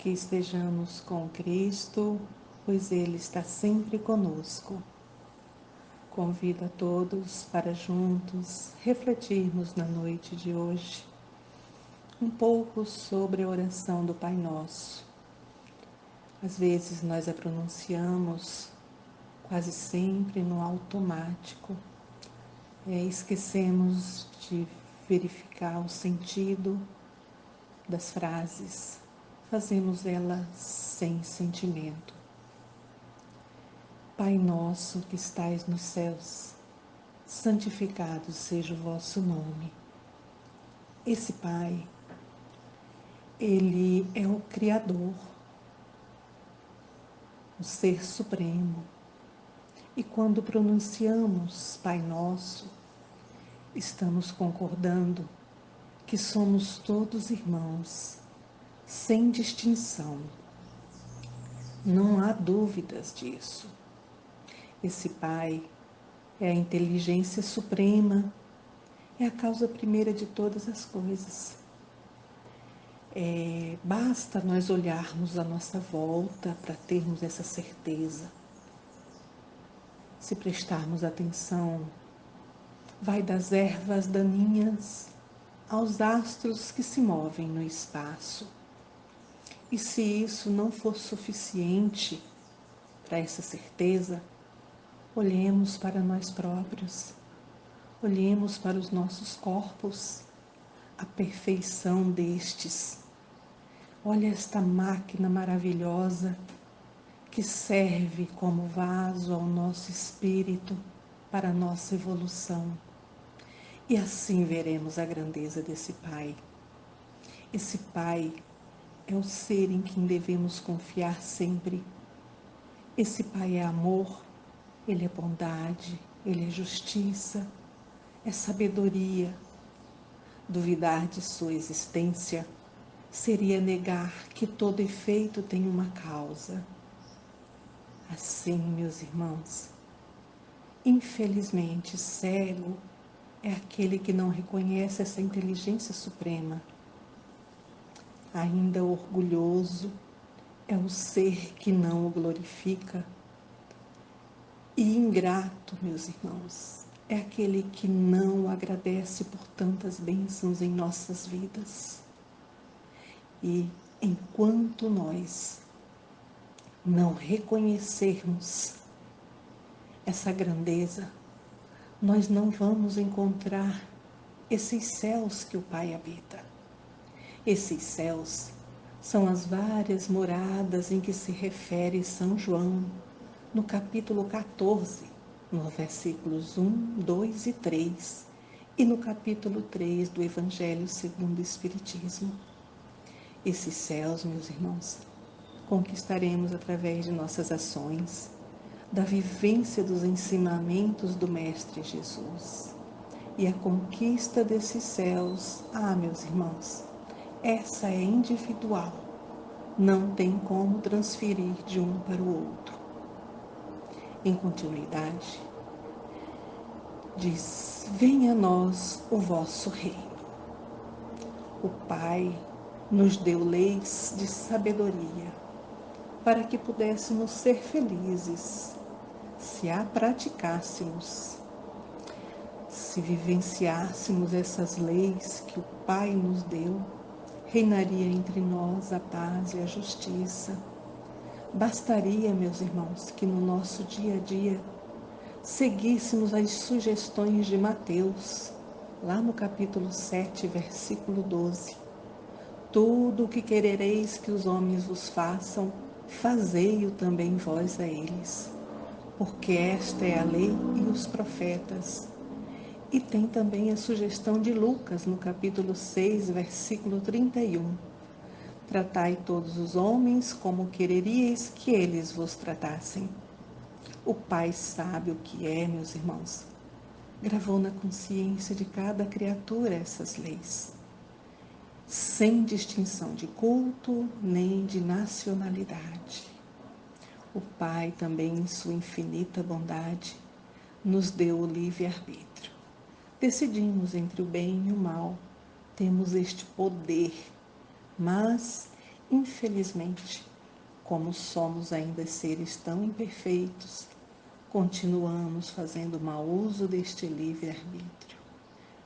que estejamos com Cristo, pois Ele está sempre conosco. Convido a todos para juntos refletirmos na noite de hoje um pouco sobre a oração do Pai Nosso. Às vezes nós a pronunciamos quase sempre no automático. Esquecemos de verificar o sentido das frases. Fazemos elas sem sentimento. Pai nosso que estais nos céus, santificado seja o vosso nome. Esse Pai, Ele é o Criador, o Ser Supremo. E quando pronunciamos Pai Nosso, estamos concordando que somos todos irmãos, sem distinção. Não há dúvidas disso. Esse Pai é a inteligência suprema, é a causa primeira de todas as coisas. Basta nós olharmos à nossa volta para termos essa certeza. Se prestarmos atenção, vai das ervas daninhas aos astros que se movem no espaço. E se isso não for suficiente para essa certeza, olhemos para nós próprios, olhemos para os nossos corpos, a perfeição destes. Olha esta máquina maravilhosa que serve como vaso ao nosso espírito para a nossa evolução. E assim veremos a grandeza desse Pai. Esse Pai é o ser em quem devemos confiar sempre. Esse Pai é amor, Ele é bondade, Ele é justiça, é sabedoria. Duvidar de sua existência seria negar que todo efeito tem uma causa. Assim, meus irmãos, infelizmente cego é aquele que não reconhece essa inteligência suprema. Ainda orgulhoso é o ser que não o glorifica. E ingrato, meus irmãos, é aquele que não agradece por tantas bênçãos em nossas vidas. E enquanto nós não reconhecermos essa grandeza, nós não vamos encontrar esses céus que o Pai habita. Esses céus são as várias moradas em que se refere São João, no capítulo 14, nos versículos 1, 2 e 3, e no capítulo 3 do Evangelho segundo o Espiritismo. Esses céus, meus irmãos, conquistaremos através de nossas ações, da vivência dos ensinamentos do Mestre Jesus. E a conquista desses céus, meus irmãos, essa é individual, não tem como transferir de um para o outro. Em continuidade, diz: venha a nós o vosso reino. O Pai nos deu leis de sabedoria para que pudéssemos ser felizes, se a praticássemos, se vivenciássemos essas leis que o Pai nos deu, reinaria entre nós a paz e a justiça. Bastaria, meus irmãos, que no nosso dia a dia seguíssemos as sugestões de Mateus, lá no capítulo 7, versículo 12. Tudo o que querereis que os homens vos façam, fazei-o também vós a eles, porque esta é a lei e os profetas. E tem também a sugestão de Lucas, no capítulo 6, versículo 31. Tratai todos os homens como quereríeis que eles vos tratassem. O Pai sabe o que é, meus irmãos. Gravou na consciência de cada criatura essas leis, sem distinção de culto nem de nacionalidade. O Pai também, em sua infinita bondade, nos deu o livre-arbítrio. Decidimos entre o bem e o mal, temos este poder, mas infelizmente, como somos ainda seres tão imperfeitos, continuamos fazendo mau uso deste livre-arbítrio,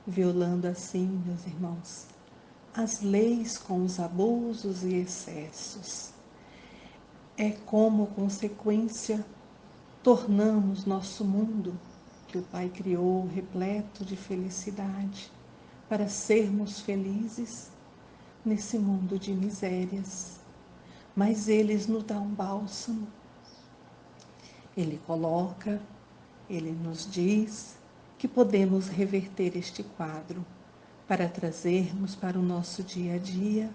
violando assim, meus irmãos, as leis com os abusos e excessos. É como consequência, tornamos nosso mundo, que o Pai criou, repleto de felicidade, para sermos felizes nesse mundo de misérias. Mas Ele nos dá um bálsamo. Ele coloca, Ele nos diz que podemos reverter este quadro para trazermos para o nosso dia a dia,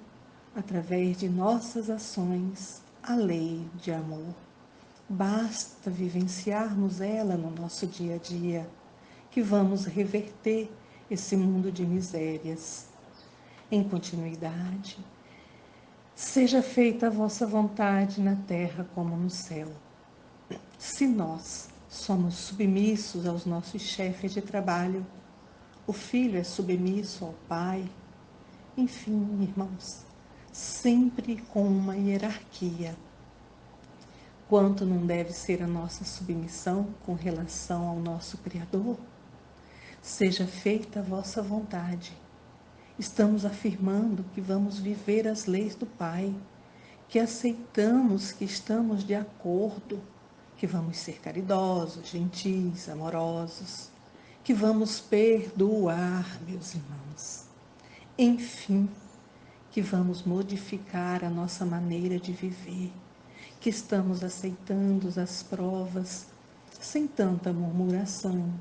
através de nossas ações, a lei de amor. Basta vivenciarmos ela no nosso dia a dia, que vamos reverter esse mundo de misérias. Em continuidade, seja feita a vossa vontade na terra como no céu. Se nós somos submissos aos nossos chefes de trabalho, o filho é submisso ao pai, enfim, irmãos, sempre com uma hierarquia. Quanto não deve ser a nossa submissão com relação ao nosso Criador? Seja feita a vossa vontade. Estamos afirmando que vamos viver as leis do Pai, que aceitamos que estamos de acordo, que vamos ser caridosos, gentis, amorosos, que vamos perdoar, meus irmãos. Enfim, que vamos modificar a nossa maneira de viver, que estamos aceitando as provas sem tanta murmuração,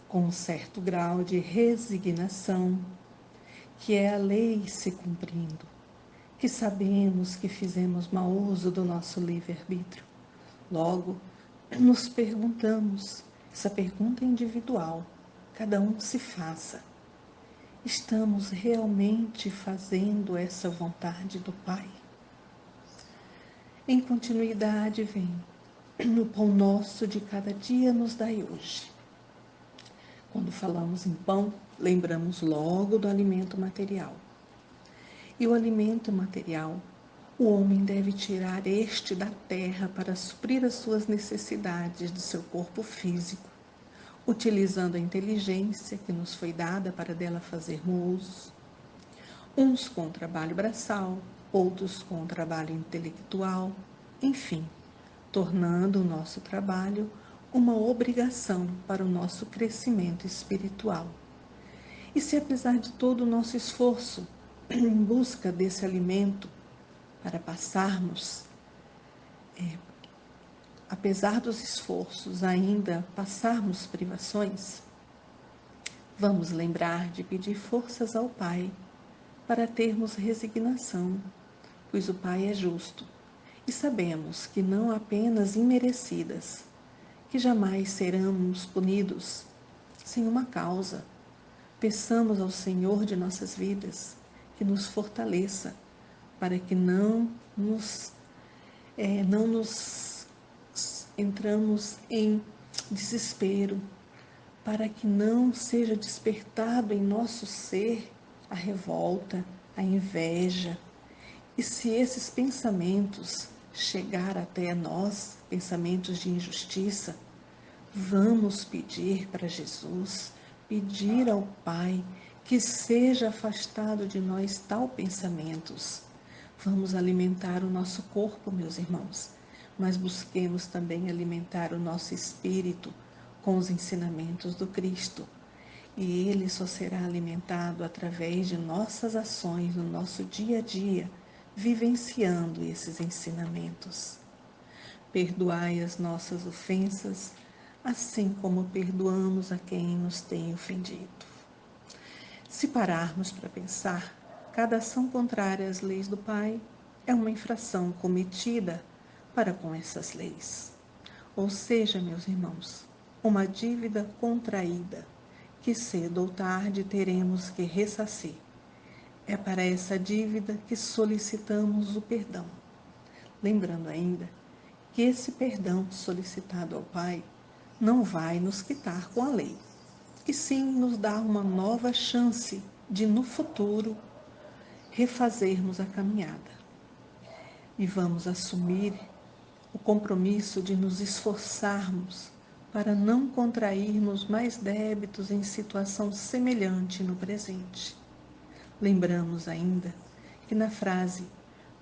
com um certo grau de resignação, que é a lei se cumprindo, que sabemos que fizemos mau uso do nosso livre-arbítrio. Logo, nos perguntamos, essa pergunta é individual, cada um se faça. Estamos realmente fazendo essa vontade do Pai? Em continuidade, vem: no pão nosso de cada dia nos dai hoje. Quando falamos em pão, lembramos logo do alimento material. E o alimento material, o homem deve tirar este da terra para suprir as suas necessidades de seu corpo físico, utilizando a inteligência que nos foi dada para dela fazermos uso. Uns com o trabalho braçal, outros com o trabalho intelectual, enfim, tornando o nosso trabalho uma obrigação para o nosso crescimento espiritual. E se apesar de todo o nosso esforço em busca desse alimento para passarmos, apesar dos esforços ainda passarmos privações, vamos lembrar de pedir forças ao Pai para termos resignação, pois o Pai é justo e sabemos que não apenas imerecidas, que jamais seremos punidos sem uma causa. Peçamos ao Senhor de nossas vidas que nos fortaleça para que não nos entramos em desespero, para que não seja despertado em nosso ser a revolta, a inveja. E se esses pensamentos chegar até nós, pensamentos de injustiça, vamos pedir para Jesus, pedir ao Pai que seja afastado de nós tal pensamentos. Vamos alimentar o nosso corpo, meus irmãos, mas busquemos também alimentar o nosso espírito com os ensinamentos do Cristo. E ele só será alimentado através de nossas ações no nosso dia a dia, vivenciando esses ensinamentos. Perdoai as nossas ofensas, assim como perdoamos a quem nos tem ofendido. Se pararmos para pensar, cada ação contrária às leis do Pai é uma infração cometida para com essas leis. Ou seja, meus irmãos, uma dívida contraída, que cedo ou tarde teremos que ressarcir. É para essa dívida que solicitamos o perdão. Lembrando ainda que esse perdão solicitado ao Pai não vai nos quitar com a lei, e sim nos dar uma nova chance de, no futuro, refazermos a caminhada. e vamos assumir o compromisso de nos esforçarmos para não contrairmos mais débitos em situação semelhante no presente. Lembramos ainda que na frase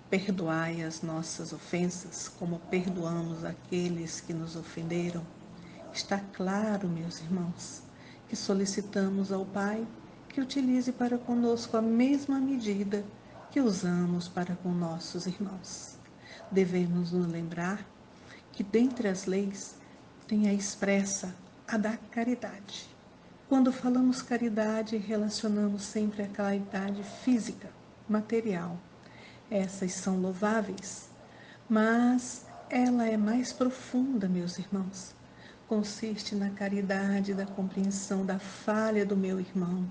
"perdoai as nossas ofensas, como perdoamos aqueles que nos ofenderam", está claro, meus irmãos, que solicitamos ao Pai que utilize para conosco a mesma medida que usamos para com nossos irmãos. Devemos nos lembrar que dentre as leis tem a expressa a da caridade. Quando falamos caridade, relacionamos sempre a caridade física, material. Essas são louváveis, mas ela é mais profunda, meus irmãos. Consiste na caridade da compreensão da falha do meu irmão,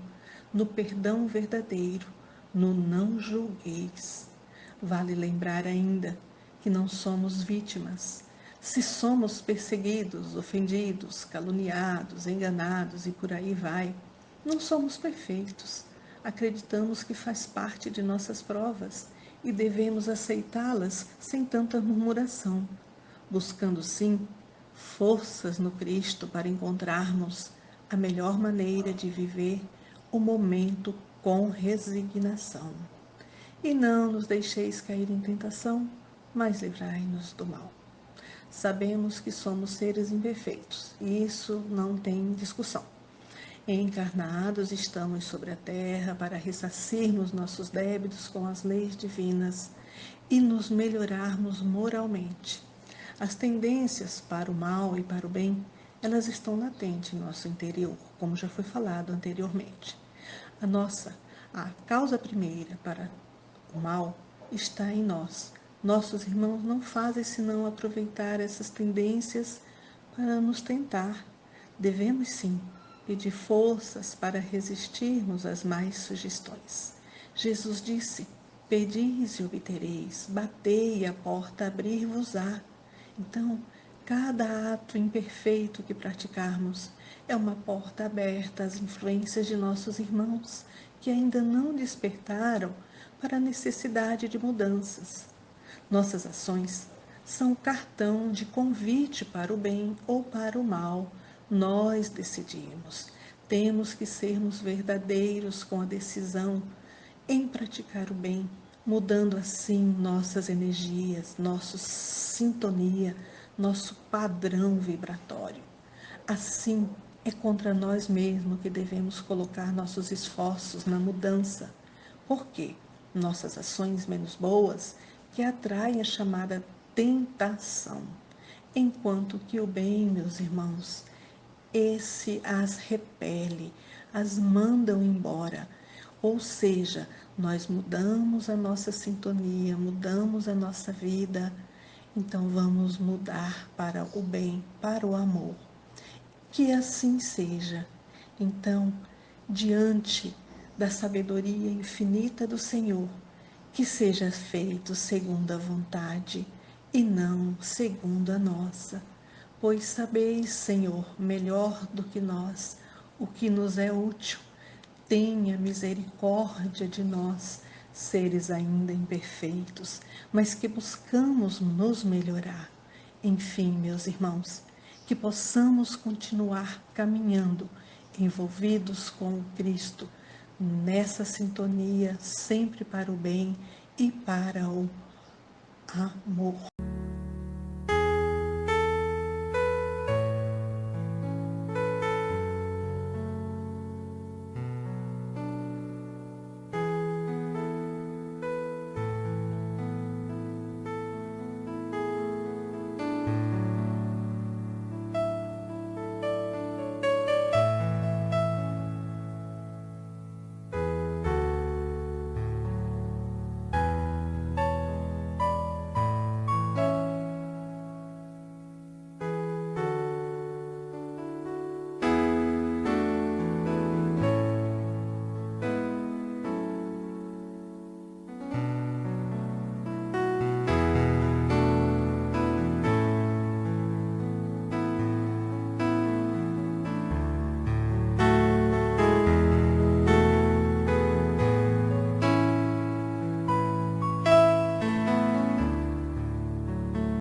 no perdão verdadeiro, no não julgueis. Vale lembrar ainda que não somos vítimas. Se somos perseguidos, ofendidos, caluniados, enganados e por aí vai, não somos perfeitos. Acreditamos que faz parte de nossas provas e devemos aceitá-las sem tanta murmuração, buscando sim forças no Cristo para encontrarmos a melhor maneira de viver o momento com resignação. E não nos deixeis cair em tentação, mas livrai-nos do mal. Sabemos que somos seres imperfeitos, e isso não tem discussão. Encarnados estamos sobre a terra para ressarcirmos nossos débitos com as leis divinas e nos melhorarmos moralmente. As tendências para o mal e para o bem, elas estão latentes em nosso interior, como já foi falado anteriormente. A causa primeira para o mal está em nós. Nossos irmãos não fazem senão aproveitar essas tendências para nos tentar. Devemos sim pedir forças para resistirmos às más sugestões. Jesus disse: pedis e obtereis, batei e a porta abrir-vos-á. Então, cada ato imperfeito que praticarmos é uma porta aberta às influências de nossos irmãos que ainda não despertaram para a necessidade de mudanças. Nossas ações são cartão de convite para o bem ou para o mal. Nós decidimos. Temos que sermos verdadeiros com a decisão em praticar o bem, mudando assim nossas energias, nossa sintonia, nosso padrão vibratório. Assim, é contra nós mesmos que devemos colocar nossos esforços na mudança. Por quê? Nossas ações menos boas que atraem a chamada tentação, enquanto que o bem, meus irmãos, esse as repele, as mandam embora. Ou seja, nós mudamos a nossa sintonia, mudamos a nossa vida, então vamos mudar para o bem, para o amor. Que assim seja. Então, diante da sabedoria infinita do Senhor, que seja feito segundo a vontade e não segundo a nossa. Pois sabeis, Senhor, melhor do que nós, o que nos é útil. Tenha misericórdia de nós, seres ainda imperfeitos, mas que buscamos nos melhorar. Enfim, meus irmãos, que possamos continuar caminhando, envolvidos com o Cristo, nessa sintonia, sempre para o bem e para o amor.